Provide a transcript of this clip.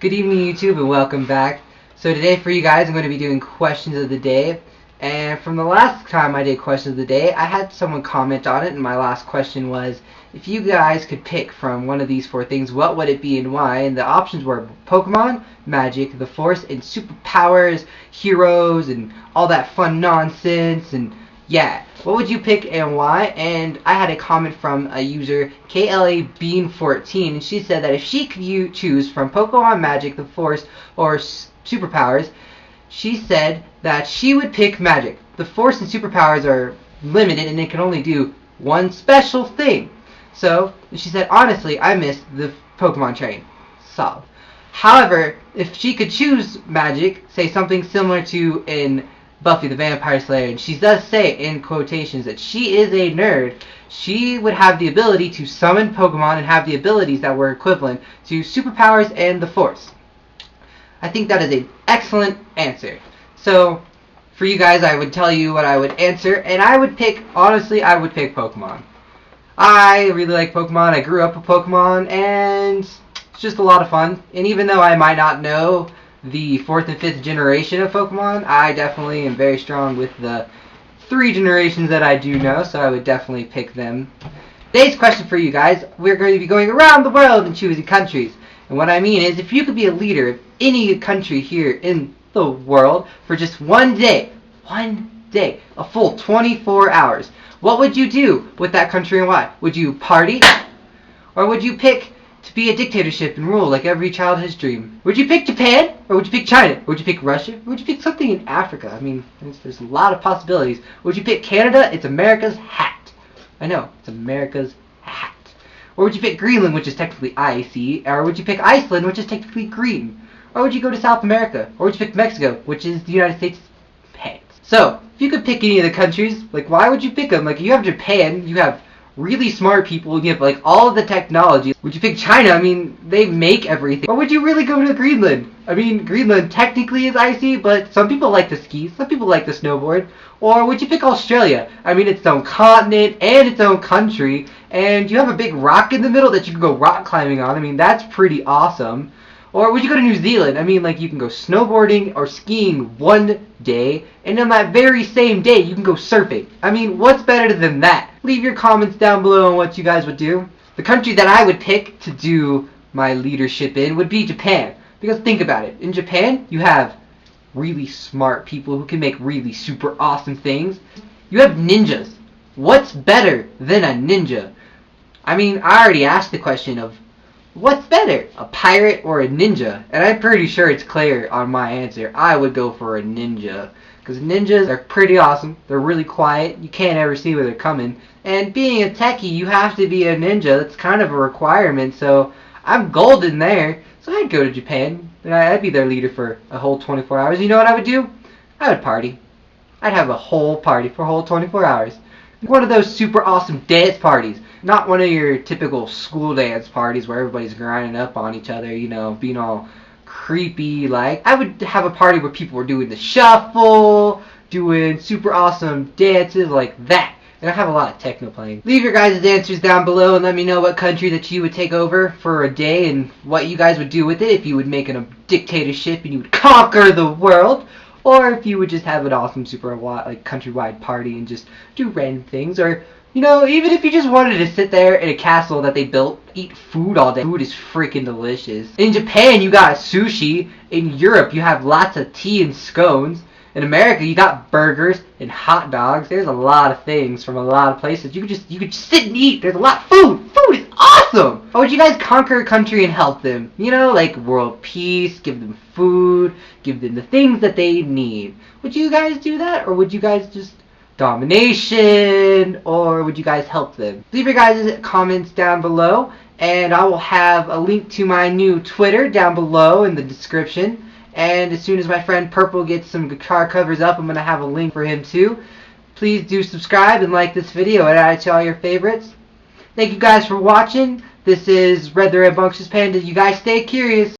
Good evening, YouTube, and welcome back. So today for you guys, I'm going to be doing questions of the day. And from the last time I did questions of the day, I had someone comment on it, and my last question was, if you guys could pick from one of these four things, what would it be and why? And the options were Pokemon, Magic, the Force, and superpowers, heroes, and all that fun nonsense, and yeah, what would you pick and why? And I had a comment from a user, KLABean14, and she said that if she could choose from Pokemon, Magic, the Force, or superpowers, she said that she would pick Magic. The Force and superpowers are limited and it can only do one special thing. So, she said, honestly, I miss the Pokemon train. Solid. However, if she could choose Magic, say something similar to in Buffy the Vampire Slayer, and she does say in quotations that she is a nerd, she would have the ability to summon Pokemon and have the abilities that were equivalent to superpowers and the Force. I think that is an excellent answer. So, for you guys, I would tell you what I would answer, and I would pick, honestly, I would pick Pokemon. I really like Pokemon. I grew up with Pokemon, and it's just a lot of fun. And even though I might not know the 4th and 5th generation of Pokemon, I definitely am very strong with the 3 generations that I do know, so I would definitely pick them. Today's question for you guys, we're going to be going around the world and choosing countries. And what I mean is, if you could be a leader of any country here in the world for just one day, a full 24 hours, what would you do with that country and why? Would you party? Or would you pick to be a dictatorship and rule like every childhood's dream? Would you pick Japan? Or would you pick China? Or would you pick Russia? Or would you pick something in Africa? I mean, there's a lot of possibilities. Would you pick Canada? It's America's hat. I know, it's America's hat. Or would you pick Greenland, which is technically icy? Or would you pick Iceland, which is technically green? Or would you go to South America? Or would you pick Mexico, which is the United States' pants? So, if you could pick any of the countries, like, why would you pick them? Like, you have Japan, you have really smart people, and you have, like, all of the technology. Would you pick China? I mean, they make everything. Or would you really go to Greenland? I mean, Greenland technically is icy, but some people like to ski, some people like to snowboard. Or would you pick Australia? I mean, it's its own continent and its own country, and you have a big rock in the middle that you can go rock climbing on. I mean, that's pretty awesome. Or would you go to New Zealand? I mean, like, you can go snowboarding or skiing one day, and on that very same day, you can go surfing. I mean, what's better than that? Leave your comments down below on what you guys would do. The country that I would pick to do my leadership in would be Japan. Because think about it. In Japan, you have really smart people who can make really super awesome things. You have ninjas. What's better than a ninja? I mean, I already asked the question of, what's better, a pirate or a ninja? And I'm pretty sure it's clear on my answer. I would go for a ninja. Because ninjas are pretty awesome. They're really quiet. You can't ever see where they're coming. And being a techie, you have to be a ninja. That's kind of a requirement. So I'm golden there. So I'd go to Japan. And I'd be their leader for a whole 24 hours. You know what I would do? I would party. I'd have a whole party for a whole 24 hours. One of those super awesome dance parties. Not one of your typical school dance parties where everybody's grinding up on each other, you know, being all creepy. Like, I would have a party where people were doing the shuffle, doing super awesome dances like that. And I have a lot of techno playing. Leave your guys' answers down below and let me know what country that you would take over for a day and what you guys would do with it. If you would make a dictatorship and you would conquer the world. Or if you would just have an awesome super like countrywide party and just do random things. Or, you know, even if you just wanted to sit there in a castle that they built, eat food all day. Food is freaking delicious. In Japan, you got sushi. In Europe, you have lots of tea and scones. In America, you got burgers and hot dogs. There's a lot of things from a lot of places. You could just sit and eat. There's a lot of food. Food is awesome. Or would you guys conquer a country and help them? You know, like world peace, give them food, give them the things that they need. Would you guys do that? Or would you guys just domination? Or would you guys help them? Leave your guys' comments down below. And I will have a link to my new Twitter down below in the description. And as soon as my friend Purple gets some guitar covers up, I'm going to have a link for him too. Please do subscribe and like this video and add it to all your favorites. Thank you guys for watching. This is Red the Rambunctious Panda. You guys stay curious.